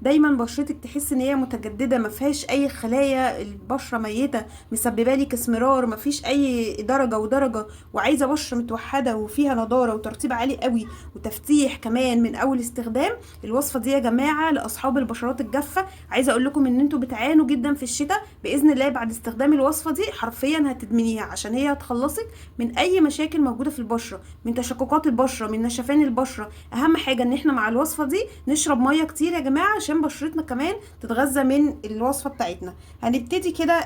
دايما بشرتك تحس ان هي متجدده، ما فيهاش اي خلايا، البشره ميته مسببه لك اسمرار، ما فيش اي درجه ودرجه، وعايزه بشره متوحده وفيها نضاره وترطيب عالي قوي وتفتيح كمان من اول استخدام. الوصفه دي يا جماعه لاصحاب البشرات الجافه. عايزه اقول لكم ان انتوا بتعانوا جدا في الشتاء، باذن الله بعد استخدام الوصفه دي حرفيا هتدمنيها، عشان هي هتخلصك من اي مشاكل موجوده في البشره، من تشققات البشره، من نشفان البشره. اهم حاجه ان احنا مع الوصفه دي نشرب ميه كتير يا جماعه، عشان بشرتنا كمان تتغذى من الوصفه بتاعتنا. هنبتدي كده.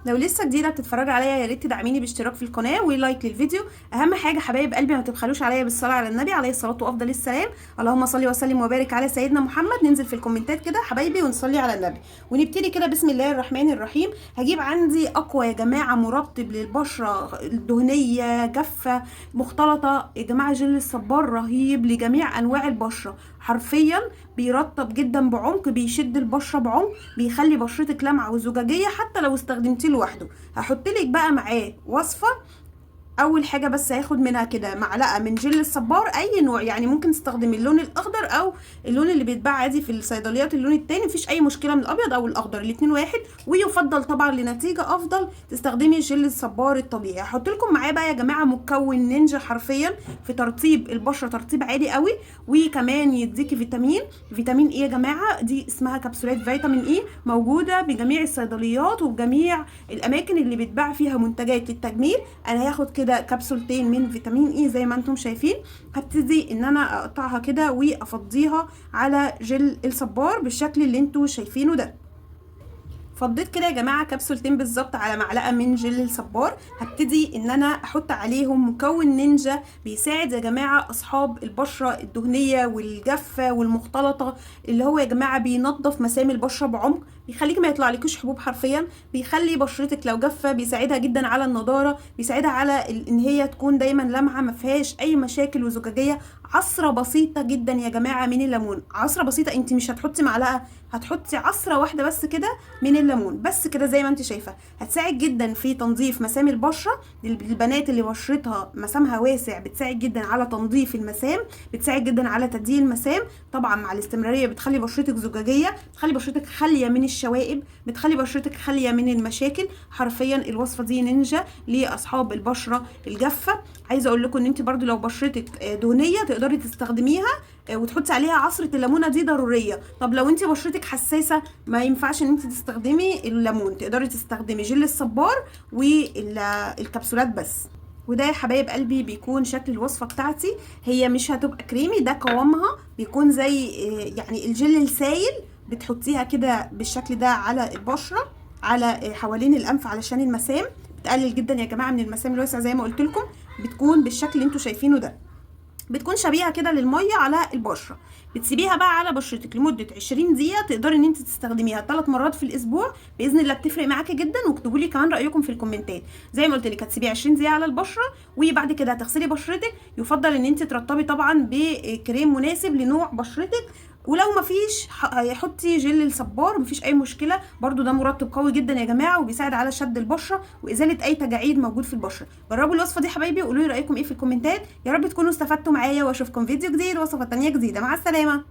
لو لسه جديده بتتفرجي عليا يا ريت تدعميني باشتراك في القناه ولايك للفيديو. اهم حاجه حبايب قلبي ما تبخلوش عليا بالصلاه على النبي عليه الصلاه وافضل السلام. اللهم صل وسلم وبارك على سيدنا محمد. ننزل في الكومنتات كده حبايبي ونصلي على النبي ونبتدي كده. بسم الله الرحمن الرحيم. هجيب عندي اقوى يا جماعه مرطب للبشره الدهنيه جافه مختلطه يا جماعه. جل الصبار رهيب لجميع انواع البشره، حرفيا بيرطب جدا بعمق، بيشد البشره بعمق، بيخلي بشرتك لامعه وزجاجيه حتى لو استخدمتيه لوحده. هحط لك بقى معاه وصفه. اول حاجه بس هاخد منها كده معلقه من جل الصبار اي نوع، يعني ممكن تستخدمي اللون الاخضر او اللون اللي بيتباع عادي في الصيدليات، اللون التاني مفيش اي مشكله، من الابيض او الاخضر الاتنين واحد. ويفضل طبعا لنتيجه افضل تستخدمي جل الصبار الطبيعي. هحط لكم معاه بقى يا جماعه مكون نينجا حرفيا في ترطيب البشره، ترطيب عالي قوي، وكمان يديكي فيتامين. فيتامين ايه يا جماعه؟ دي اسمها كبسولات فيتامين ايه، موجوده بجميع الصيدليات وبجميع الاماكن اللي بيتباع فيها منتجات للتجميل. انا هاخد كده كبسولتين من فيتامين اي زي ما انتم شايفين. هبتدي ان انا اقطعها كده وافضيها على جل الصبار بالشكل اللي انتم شايفينه ده. فضيت كده يا جماعه كبسولتين بالظبط على معلقه من جل الصبار. هبتدي ان انا احط عليهم مكون نينجا بيساعد يا جماعه اصحاب البشره الدهنيه والجافه والمختلطه، اللي هو يا جماعه بينظف مسام البشره بعمق، بيخليك ما يطلعلكيش حبوب حرفيا، بيخلي بشرتك لو جافه بيساعدها جدا على النضاره، بيساعدها على ان هي تكون دايما لامعه ما فيهاش اي مشاكل وزجاجيه. عصره بسيطه جدا يا جماعه من الليمون، عصره بسيطه، انت مش هتحطي معلقه، هتحطي عصره واحده بس كده من الليمون بس كده زي ما انت شايفه. هتساعد جدا في تنظيف مسام البشره للبنات اللي بشرتها مسامها واسع، بتساعد جدا على تنظيف المسام، بتساعد جدا على تدليل المسام. طبعا مع الاستمراريه بتخلي بشرتك زجاجيه، بتخلي بشرتك خاليه من الشوائب، بتخلي بشرتك خاليه من المشاكل. حرفيا الوصفه دي نينجا لاصحاب البشره الجافه. عايزه اقول لكم ان انت برضو لو بشرتك دهنيه تقدري تستخدميها وتحطي عليها عصره الليمونه، دي ضروريه. طب لو انت بشرتك حساسه ما ينفعش ان انت تستخدمي الليمون، تقدري تستخدمي جل الصبار والكبسولات بس. وده يا حبايب قلبي بيكون شكل الوصفه بتاعتي. هي مش هتبقى كريمي، ده قوامها بيكون زي يعني الجل السايل، بتحطيها كده بالشكل ده على البشره، على حوالين الانف علشان المسام، بتقلل جدا يا جماعه من المسام الواسعه زي ما قلت لكم. بتكون بالشكل اللي انتوا شايفينه ده، بتكون شبيهه كده للميه على البشره. بتسيبيها بقى على بشرتك لمده 20 دقيقه، تقدري ان انت تستخدميها 3 مرات في الاسبوع باذن الله، بتفرق معاكي جدا. واكتبوا لي كمان رايكم في الكومنتات. زي ما قلت لك هتسيبيها 20 دقيقه على البشره، وبعد كده هتغسلي بشرتك. يفضل ان انت ترطبي طبعا بكريم مناسب لنوع بشرتك، ولو مفيش حطي جل الصبار مفيش اي مشكله برضو، ده مرطب قوي جدا يا جماعه وبيساعد على شد البشره وازاله اي تجاعيد موجود في البشره. جربوا الوصفه دي حبايبي وقولوا لي رايكم ايه في الكومنتات. يا رب تكونوا استفدتوا معايا، واشوفكم فيديو جديد وصفه تانية جديده. مع السلامه.